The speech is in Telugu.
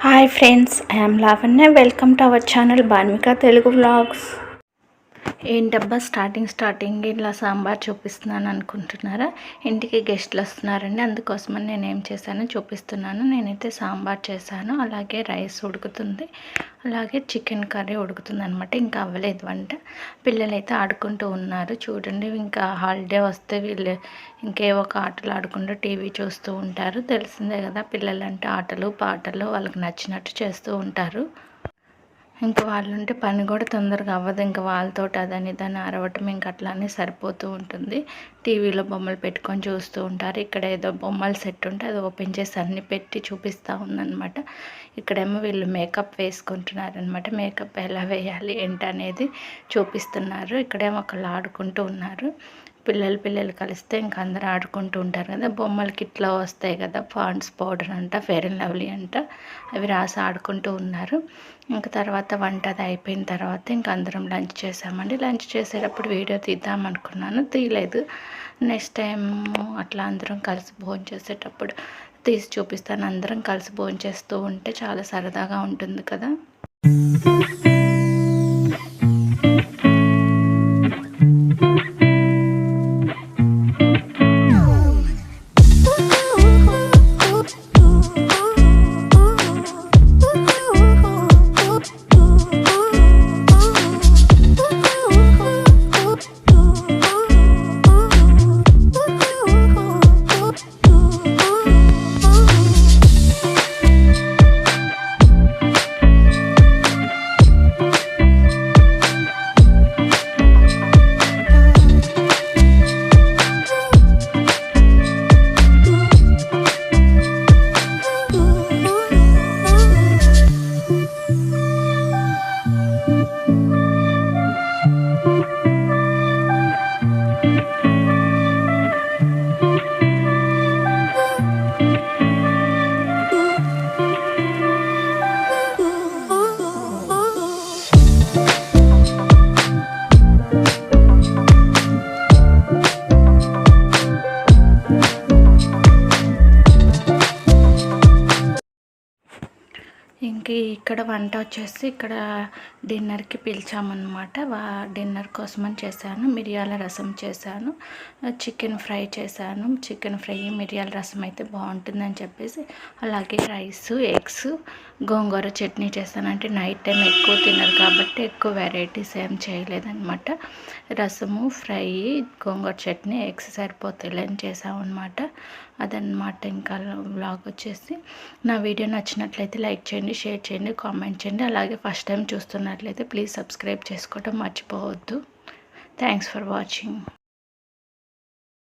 Hi friends, I'm Lavanya. Welcome to our channel Banvika Telugu vlogs. ఏంటబ్బా స్టార్టింగ్ ఇలా సాంబార్ చూపిస్తున్నాను అనుకుంటున్నారా? ఇంటికి గెస్ట్లు వస్తున్నారండి, అందుకోసమని నేను ఏం చేశానో చూపిస్తున్నాను. నేనైతే సాంబార్ చేశాను, అలాగే రైస్ ఉడుకుతుంది, అలాగే చికెన్ కర్రీ ఉడుకుతుంది అనమాట. ఇంకా అవ్వలేదు వంట. పిల్లలైతే ఆడుకుంటూ ఉన్నారు చూడండి. ఇంకా హాలిడే వస్తే వీళ్ళు ఇంకేవో ఒక ఆటలు ఆడుకుంటూ టీవీ చూస్తూ ఉంటారు. తెలిసిందే కదా, పిల్లలంటే ఆటలు పాటలు వాళ్ళకి నచ్చినట్టు చేస్తూ ఉంటారు. ఇంకా వాళ్ళు ఉంటే పని కూడా తొందరగా అవ్వదు. ఇంకా వాళ్ళతో అదని దాన్ని అరవటం ఇంకా అట్లానే సరిపోతూ ఉంటుంది. టీవీలో బొమ్మలు పెట్టుకొని చూస్తూ ఉంటారు. ఇక్కడ ఏదో బొమ్మలు సెట్ ఉంటే అది ఓపెన్ చేసి అన్ని పెట్టి చూపిస్తూ ఉందన్నమాట. ఇక్కడేమో వీళ్ళు మేకప్ వేసుకుంటున్నారనమాట. మేకప్ ఎలా వేయాలి ఏంటనేది చూపిస్తున్నారు. ఇక్కడేమో ఒకళ్ళు ఆడుకుంటూ ఉన్నారు. పిల్లలు కలిస్తే ఇంక అందరూ ఆడుకుంటూ ఉంటారు కదా. బొమ్మలకి ఇట్లా వస్తాయి కదా, పాండ్స్ పౌడర్ అంట, ఫెయిర్ అండ్ లవ్లీ అంట, అవి రాసి ఆడుకుంటూ ఉన్నారు. ఇంకా తర్వాత వంట అది అయిపోయిన తర్వాత ఇంక అందరం లంచ్ చేసామండి. లంచ్ చేసేటప్పుడు వీడియో తీద్దాం అనుకున్నాను, తీయలేదు. నెక్స్ట్ టైం అట్లా అందరం కలిసి భోజనం చేసేటప్పుడు తీసి చూపిస్తాను. అందరం కలిసి భోజనం చేస్తూ ఉంటే చాలా సరదాగా ఉంటుంది కదా. ఇంక ఇక్కడ వంట వచ్చేసి ఇక్కడ డిన్నర్కి పిలిచామన్నమాట. డిన్నర్ కోసమని చేశాను. మిరియాల రసం చేశాను, చికెన్ ఫ్రై చేశాను. చికెన్ ఫ్రై మిరియాల రసం అయితే బాగుంటుందని చెప్పేసి, అలాగే రైస్, ఎగ్స్, గోంగూర చట్నీ చేశాను. అంటే నైట్ టైం ఎక్కువ తినరు కాబట్టి ఎక్కువ వెరైటీస్ ఏం చేయలేదన్నమాట. రసము, ఫ్రై, గోంగూర చట్నీ, ఎగ్స్ సరిపోతాయిలేని చేసామన్నమాట. అదనమాట. ఇంకా వ్లాగ్ వచ్చేసి నా వీడియో నచ్చినట్లయితే లైక్ చేయండి, షేర్ చేయండి, కామెంట్ చేయండి. అలాగే ఫస్ట్ టైం చూస్తున్నట్లయితే ప్లీజ్ సబ్స్క్రైబ్ చేసుకోవడం మర్చిపోవద్దు. Thanks for watching.